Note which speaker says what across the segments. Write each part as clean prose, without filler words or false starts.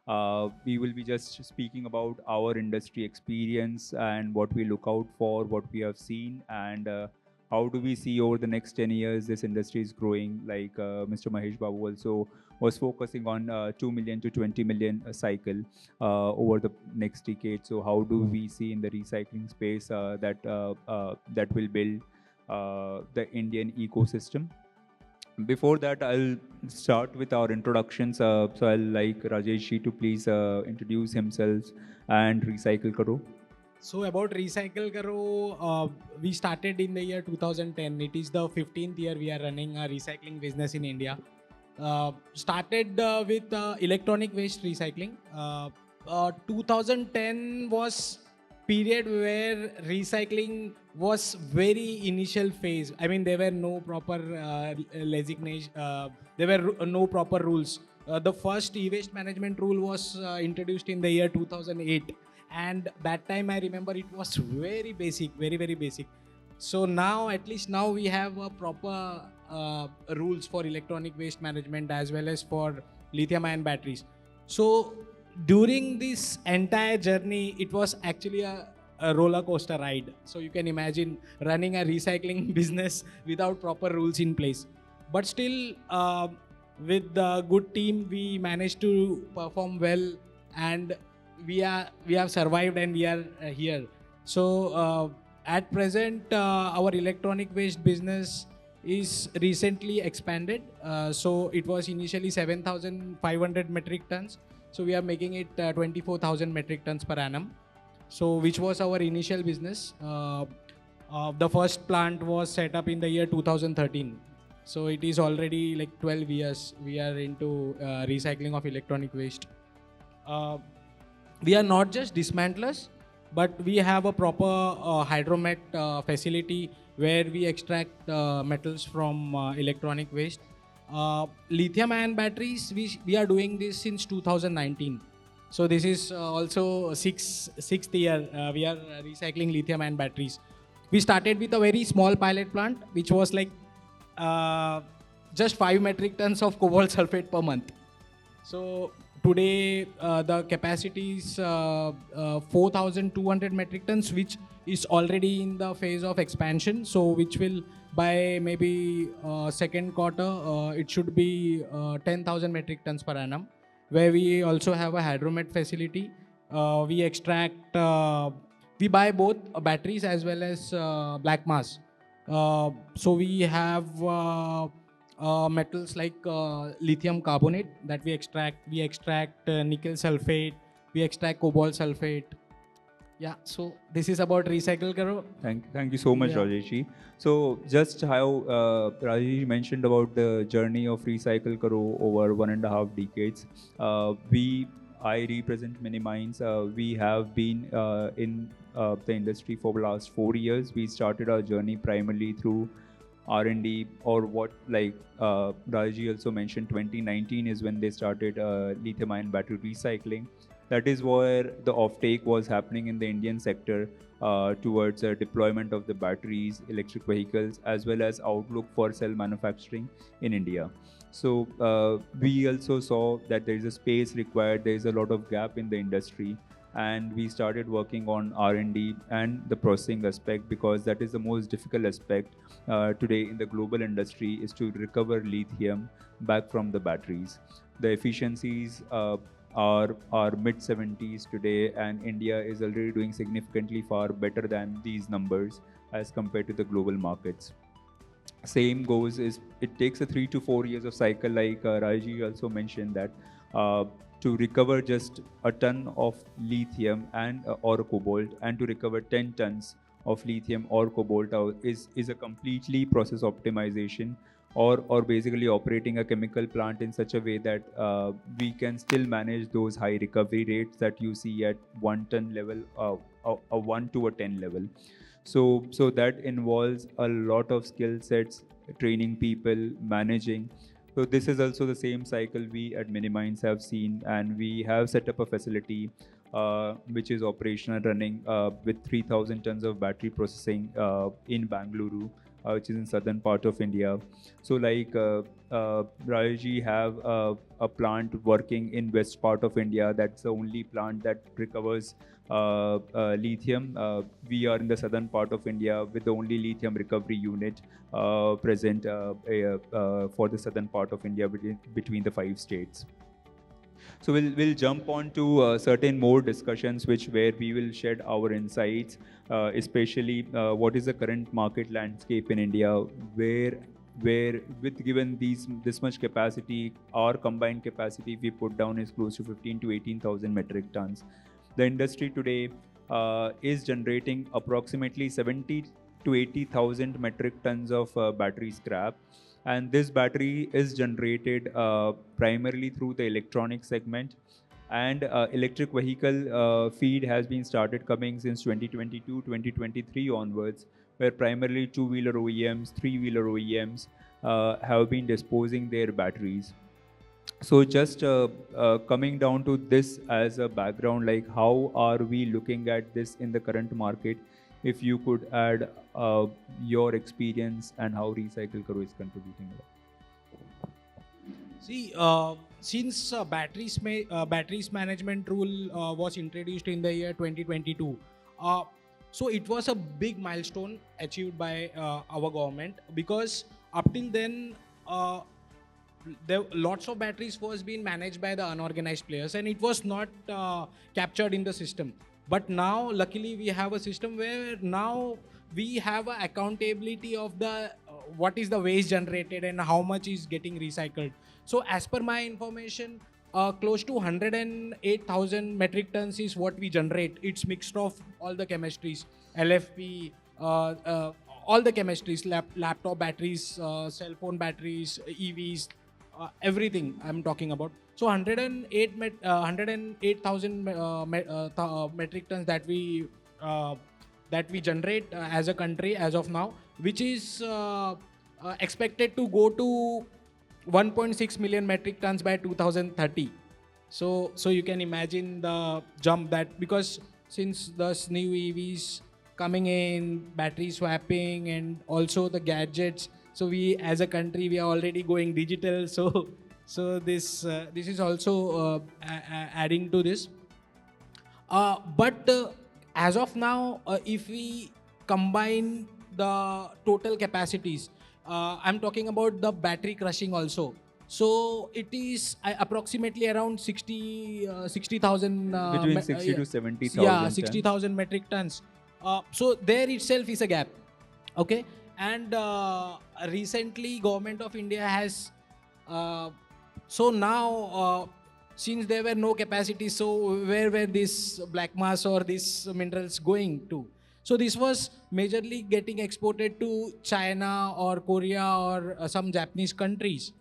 Speaker 1: We will be just speaking about our industry experience and what we look out for, what we have seen, and how do we see over the next 10 years this industry is growing. Like Mr. Mahesh Babu also was focusing on 2 million to 20 million cycle over the next decade. So how do we see in the recycling space that will build the Indian ecosystem? Before that, I'll start with our introductions. So I'll like Rajesh ji to please introduce himself and Recycle Karo.
Speaker 2: So about Recycle Karo, we started in the year 2010. It is the 15th year we are running a recycling business in India. Started with electronic waste recycling. 2010 was period where recycling was very initial phase. I mean, there were no proper designation. There were no proper rules. The first e-waste management rule was introduced in the year 2008, and that time I remember it was very basic, very basic. So now, at least now, we have a proper rules for electronic waste management as well as for lithium-ion batteries. So during this entire journey, it was actually a roller coaster ride. So you can imagine running a recycling business without proper rules in place. But still, with the good team, we managed to perform well, and we have survived, and we are here. So at present, our electronic waste business is recently expanded. So it was initially 7,500 metric tons. So we are making it 24,000 metric tons per annum. So which was our initial business. The first plant was set up in the year 2013. So it is already like 12 years we are into recycling of electronic waste. We are not just dismantlers, but we have a proper hydromet facility where we extract metals from electronic waste. Lithium-ion batteries, we are doing this since 2019. So this is also sixth year we are recycling lithium-ion batteries. We started with a very small pilot plant, which was like just 5 metric tons of cobalt sulfate per month. So today the capacity is 4,200 metric tons, which is already in the phase of expansion. So which will, by maybe second quarter, it should be 10,000 metric tons per annum, where we also have a hydromet facility. We extract, we buy both batteries as well as black mass. So we have metals like lithium carbonate that we extract. We extract nickel sulfate. We extract cobalt sulfate. Yeah, so this is about Recycle Karo.
Speaker 1: Thank you so much,
Speaker 2: Yeah.
Speaker 1: Rajesh ji. So just how Rajesh mentioned about the journey of Recycle Karo over 1.5 decades. I represent many minds. We have been in the industry for the last 4 years. We started our journey primarily through R&D, or what like Raji also mentioned, 2019 is when they started lithium-ion battery recycling. That is where the offtake was happening in the Indian sector towards deployment of the batteries, electric vehicles, as well as outlook for cell manufacturing in India. So we also saw that there is a space required, there is a lot of gap in the industry, and we started working on R&D and the processing aspect, because that is the most difficult aspect today in the global industry, is to recover lithium back from the batteries. The efficiencies are mid 70s today, and India is already doing significantly far better than these numbers as compared to the global markets. Same goes is it takes a 3 to 4 years of cycle, like Raji also mentioned that to recover just a ton of lithium and or cobalt, and to recover 10 tons of lithium or cobalt is a completely process optimization, or basically operating a chemical plant in such a way that we can still manage those high recovery rates that you see at 1 ton level, a 1 to a 10 level. So that involves a lot of skill sets, training people, managing. So this is also the same cycle we at Minimines have seen, and we have set up a facility which is operational, running with 3,000 tons of battery processing in Bangalore. which is in southern part of India. So like Rajesh have a plant working in west part of India. That's the only plant that recovers lithium. We are in the southern part of India with the only lithium recovery unit present for the southern part of India between the 5 states. So we'll jump on to certain more discussions, which where we will shed our insights, especially what is the current market landscape in India, where with given this much capacity, our combined capacity we put down is close to 15 to 18,000 metric tons. The industry today is generating approximately 70 to 80,000 metric tons of battery scrap, and this battery is generated primarily through the electronic segment, and electric vehicle feed has been started coming since 2022 2023 onwards, where primarily two-wheeler OEMs, three-wheeler OEMs have been disposing their batteries. So just coming down to this as a background, like how are we looking at this in the current market? If you could add your experience and how Recycle Karo is contributing.
Speaker 2: See, since batteries management rule was introduced in the year 2022, so it was a big milestone achieved by our government, because up till then, there lots of batteries was being managed by the unorganized players, and it was not captured in the system. But now luckily we have a system where now we have a accountability of the what is the waste generated and how much is getting recycled. So as per my information, close to 108,000 metric tons is what we generate. It's mixed of all the chemistries, LFP, all the chemistries, laptop batteries, cell phone batteries, EVs, everything I'm talking about. So 108,000 metric tons that we generate as a country as of now, which is expected to go to 1.6 million metric tons by 2030. So you can imagine the jump that, because since those new EVs coming in, battery swapping, and also the gadgets, so we as a country we are already going digital. So this is also adding to this. But as of now, if we combine the total capacities, I'm talking about the battery crushing also. So it is approximately around 60,000
Speaker 1: Between 60 to 70,000.
Speaker 2: yeah, 60,000 metric tons. So there itself is a gap. Okay, and recently government of India has so now since there were no capacity, so where were this black mass or these minerals going to? So this was majorly getting exported to China or Korea or some Japanese countries.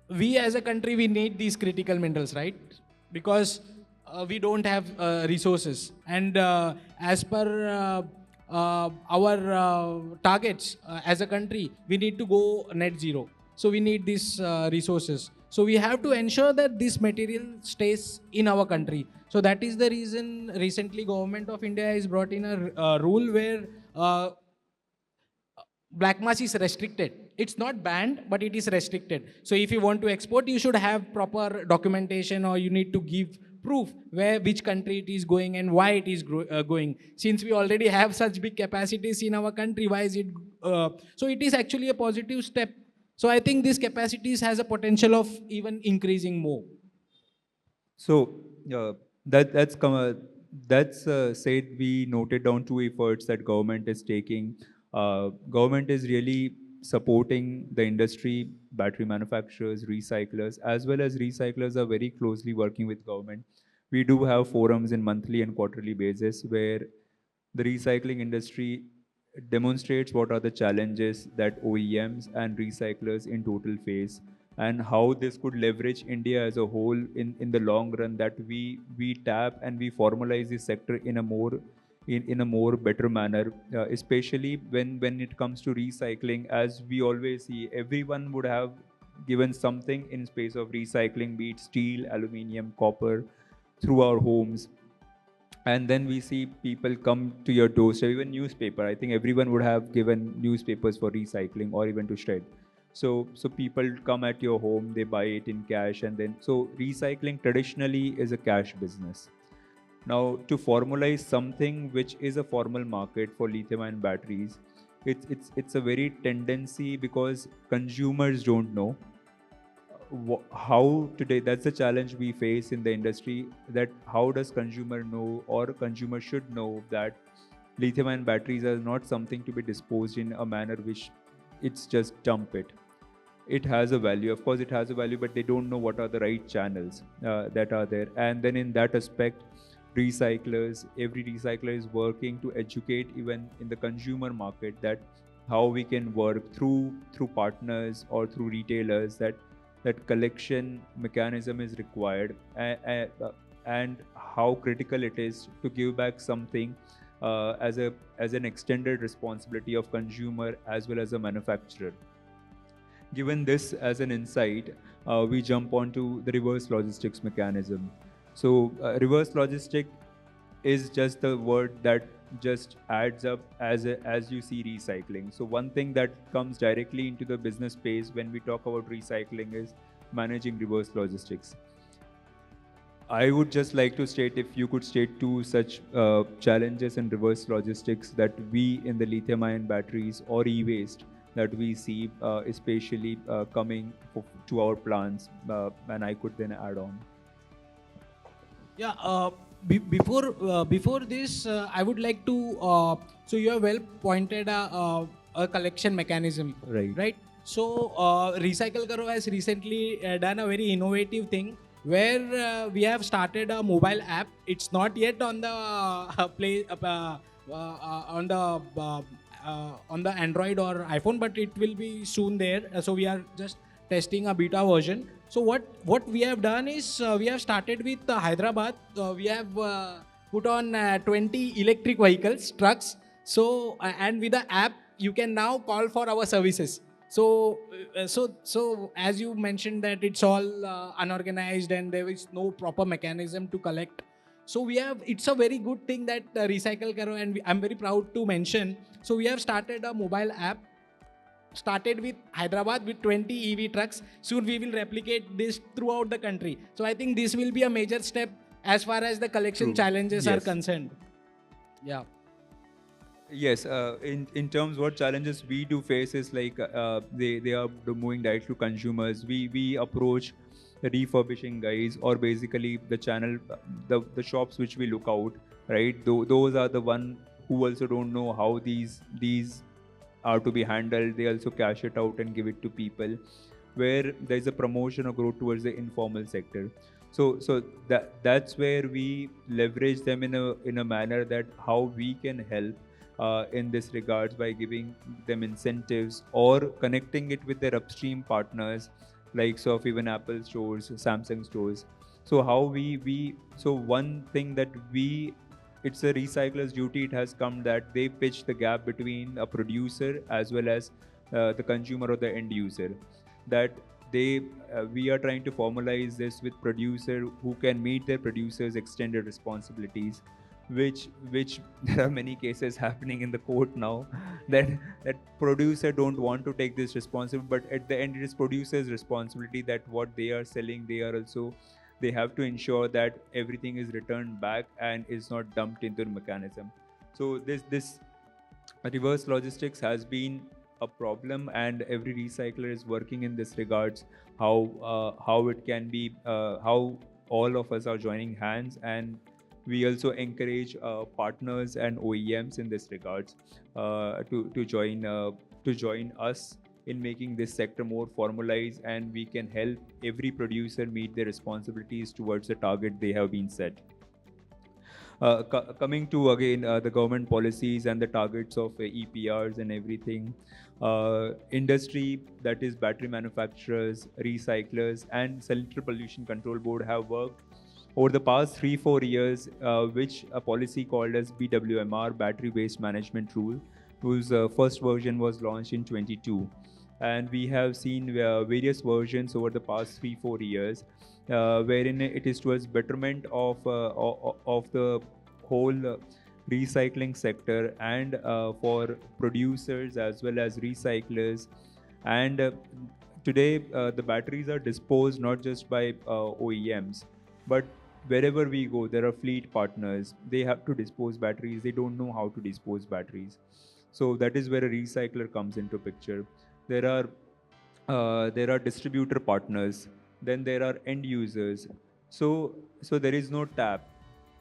Speaker 2: We as a country, we need these critical minerals, right? Because we don't have resources, and as per our targets as a country, we need to go net zero. So we need these resources. So we have to ensure that this material stays in our country. So that is the reason recently government of India has brought in a rule where black mass is restricted. It's not banned, but it is restricted. So if you want to export, you should have proper documentation, or you need to give proof which country it is going and why it is going. Since we already have such big capacities in our country, why is it? So it is actually a positive step. So I think this capacities has a potential of even increasing more.
Speaker 1: So that's said. We noted down two efforts that government is taking. Government is really supporting the industry, battery manufacturers, recyclers, as well as recyclers are very closely working with government. We do have forums in monthly and quarterly basis where the recycling industry demonstrates what are the challenges that OEMs and recyclers in total face, and how this could leverage India as a whole in the long run, that we tap and we formalize this sector in a more better manner, especially when it comes to recycling. As we always see, everyone would have given something in space of recycling, be it steel, aluminium, copper, through our homes. and then we see people come to your doorstep, even newspaper. I think everyone would have given newspapers for recycling or even to shred. So people come at your home, they buy it in cash, and then so recycling traditionally is a cash business. Now, to formalize something which is a formal market for lithium-ion batteries, it's a very tendency because consumers don't know how today. That's the challenge we face in the industry. That how does consumer know, or consumer should know that lithium-ion batteries are not something to be disposed in a manner which it's just dump it. It has a value, of course it has a value, but they don't know what are the right channels that are there. And then in that aspect, recyclers, every recycler is working to educate even in the consumer market that how we can work through partners or through retailers, that collection mechanism is required, and how critical it is to give back something as an extended responsibility of consumer as well as a manufacturer. Given this as an insight, we jump onto the reverse logistics mechanism. So, reverse logistic is just the word that just adds up as you see recycling. So, one thing that comes directly into the business space when we talk about recycling is managing reverse logistics. I would just like to state, if you could state two such challenges in reverse logistics that we in the lithium ion batteries or e-waste that we see, especially coming to our plants, and I could then add on.
Speaker 2: Yeah. Before this, I would like to. So you have well pointed a collection mechanism,
Speaker 1: Right.
Speaker 2: right? So Recycle Karo has recently done a very innovative thing where we have started a mobile app. It's not yet on the play on the Android or iPhone, but it will be soon there. So we are just testing a beta version. So what we have done is we have started with Hyderabad. We have put on 20 electric vehicles, trucks. So and with the app, you can now call for our services. So as you mentioned that it's all unorganized and there is no proper mechanism to collect. So we have, it's a very good thing that Recycle Karo, and I'm very proud to mention. So we have started a mobile app, started with Hyderabad with 20 EV trucks. Soon we will replicate this throughout the country. So I think this will be a major step as far as the collection
Speaker 1: True.
Speaker 2: challenges are
Speaker 1: Yes.
Speaker 2: concerned. Yeah.
Speaker 1: Yes, in terms what challenges we do face is like they are moving direct to consumers. We approach the refurbishing guys, or basically the channel, the shops which we look out, right? Those are the one who also don't know how these are to be handled. They also cash it out and give it to people, where there is a promotion or growth towards the informal sector. So that's where we leverage them in a manner that how we can help in this regards by giving them incentives or connecting it with their upstream partners, likes of even Apple stores, Samsung stores. So how we so one thing that we, it's a recycler's duty. It has come that they pitch the gap between a producer as well as the consumer or the end user. That they we are trying to formalize this with producer who can meet their producers' extended responsibilities, which there are many cases happening in the court now that producer don't want to take this responsibility, but at the end it is producer's responsibility that what they are selling, they are also, they have to ensure that everything is returned back and is not dumped into the mechanism. So this reverse logistics has been a problem, and every recycler is working in this regards, how it can be, how all of us are joining hands, and we also encourage partners and OEMs in this regards to join us in making this sector more formalized, and we can help every producer meet their responsibilities towards the target they have been set. Coming to again the government policies and the targets of EPRs and everything, industry, that is battery manufacturers, recyclers, and Central Pollution Control Board have worked over the past 3-4 years, which a policy called as BWMR, Battery Waste Management Rule, whose first version was launched in 22. And we have seen various versions over the past 3-4 years, wherein it is towards betterment of the whole recycling sector, and for producers as well as recyclers. And today, the batteries are disposed not just by OEMs, but wherever we go, there are fleet partners. They have to dispose batteries. They don't know how to dispose batteries. So that is where a recycler comes into picture. There are distributor partners, then there are end users. So there is no tap.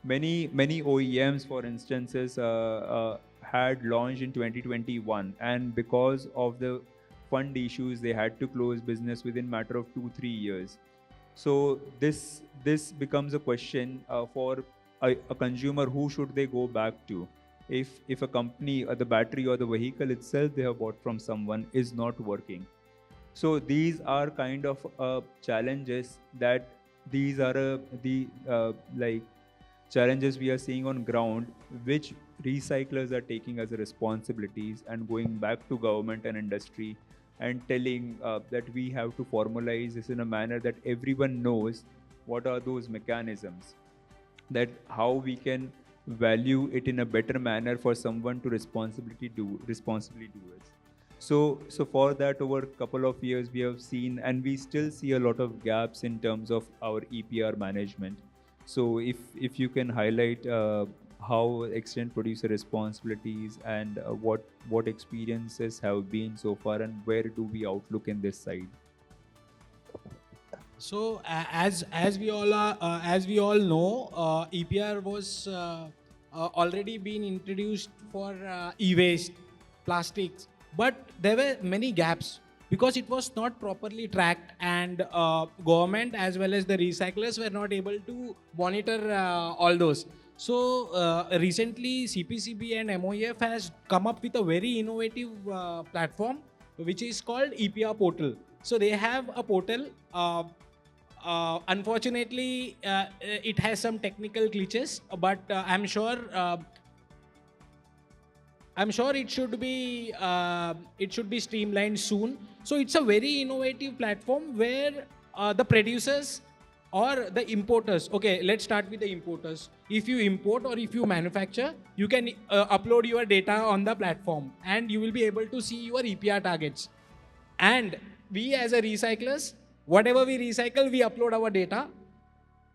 Speaker 1: Many OEMs, for instances, had launched in 2021, and because of the fund issues, they had to close business within matter of 2-3 years. So this becomes a question for a consumer: who should they go back to? If a company or the battery or the vehicle itself they have bought from someone is not working. So these are kind of challenges that these are the like challenges we are seeing on ground, which recyclers are taking as a responsibilities and going back to government and industry and telling that we have to formalize this in a manner that everyone knows what are those mechanisms, that how we can value it in a better manner for someone to responsibly do it. So for that, over a couple of years we have seen, and we still see a lot of gaps in terms of our EPR management. So if you can highlight how extend producer responsibilities, and what experiences have been so far, and where do we outlook in this side?
Speaker 2: So as we all know, EPR was already been introduced for e-waste, plastics, but there were many gaps because it was not properly tracked, and government as well as the recyclers were not able to monitor all those. So recently CPCB and MOEF has come up with a very innovative platform which is called EPR portal. So they have a portal. Unfortunately, it has some technical glitches, but I'm sure it should be streamlined soon. So it's a very innovative platform where the producers or the importers. Okay, let's start with the importers. If you import or if you manufacture, you can upload your data on the platform, and you will be able to see your EPR targets. And we as a recyclers, whatever we recycle, we upload our data.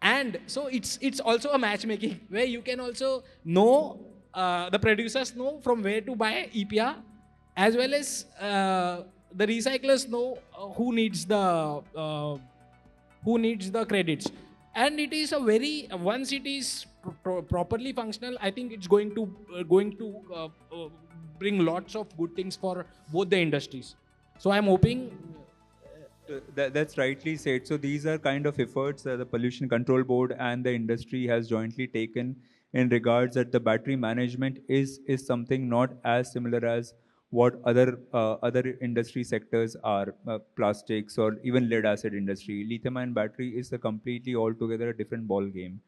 Speaker 2: And so it's also a matchmaking where you can also know, the producers know from where to buy EPR, as well as the recyclers know who needs the credits. And it is a very, once it is properly functional, I think it's going to bring lots of good things for both the industries. So I'm hoping.
Speaker 1: That's rightly said. So these are kind of efforts the Pollution Control Board and the industry has jointly taken in regards that the battery management is something not as similar as what other industry sectors are, plastics or even lead acid industry. Lithium-ion battery is a completely altogether a different ball game.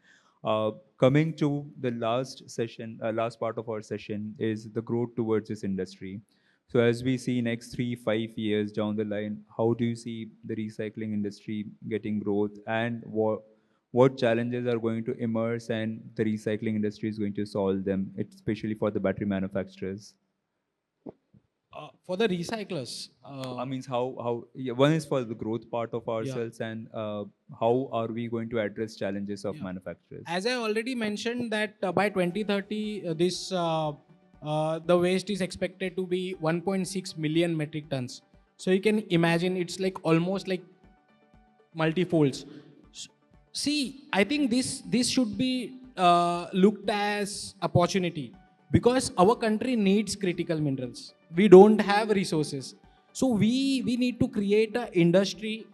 Speaker 1: Coming to the last part of our session is the growth towards this industry. So as we see next 3-5 years down the line, how do you see the recycling industry getting growth, and what challenges are going to emerge and the recycling industry is going to solve them, especially for the battery manufacturers?
Speaker 2: For the recyclers,
Speaker 1: I mean, how yeah, one is for the growth part of
Speaker 2: yeah.
Speaker 1: ourselves, and how are we going to address challenges of
Speaker 2: Yeah.
Speaker 1: manufacturers?
Speaker 2: As I already mentioned that by 2030, the waste is expected to be 1.6 million metric tons. So you can imagine it's like almost like multifolds. See, I think this should be looked as opportunity, because our country needs critical minerals. We don't have resources, so we need to create an industry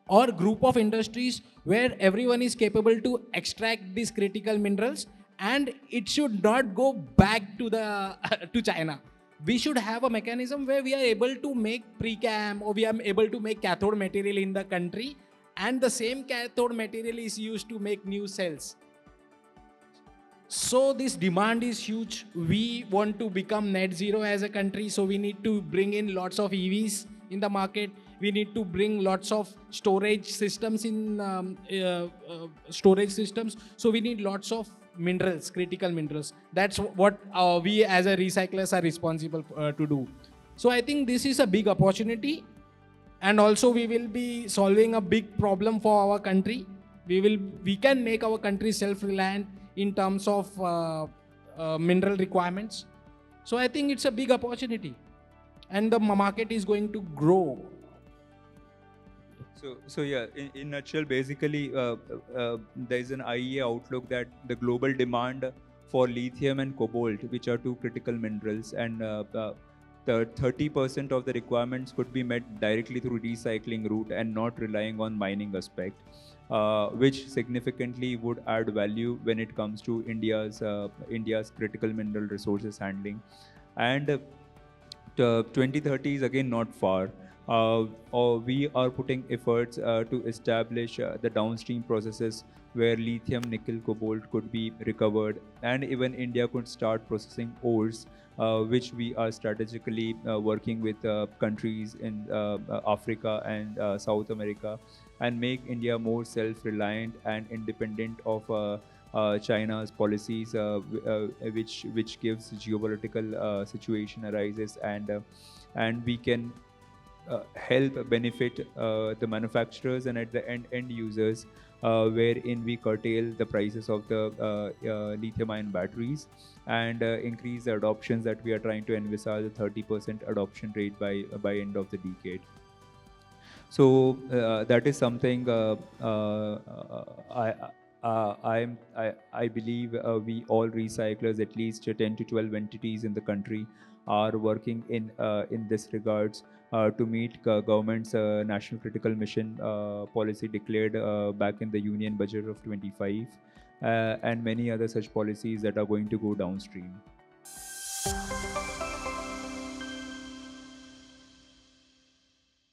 Speaker 2: or group of industries where everyone is capable to extract these critical minerals, and it should not go back to the to China. We should have a mechanism where we are able to make precam, or we are able to make cathode material in the country, and the same cathode material is used to make new cells. So this demand is huge. We want to become net zero as a country, so we need to bring in lots of EVs in the market. We need to bring lots of storage systems in storage systems. So we need lots of minerals, critical minerals. That's what we as a recyclers are responsible to do. So I think this is a big opportunity, and also we will be solving a big problem for our country. We can make our country self-reliant in terms of mineral requirements. So I think it's a big opportunity, and the market is going to grow.
Speaker 1: So yeah, in nutshell, basically, there is an IEA outlook that the global demand for lithium and cobalt, which are two critical minerals, and the 30% of the requirements could be met directly through recycling route and not relying on mining aspect, which significantly would add value when it comes to India's critical mineral resources handling. And 2030 is again not far. We are putting efforts to establish the downstream processes where lithium, nickel, cobalt could be recovered, and even India could start processing ores, which we are strategically working with countries in Africa and South America, and make India more self-reliant and independent of China's policies, which gives geopolitical situation arises, and we can help benefit the manufacturers and at the end users, wherein we curtail the prices of the lithium-ion batteries and increase the adoptions that we are trying to envisage, a 30% adoption rate by end of the decade. So that is something I believe we all recyclers, at least 10 to 12 entities in the country, are working in this regards to meet government's national critical mission policy declared back in the union budget of 25, and many other such policies that are going to go downstream.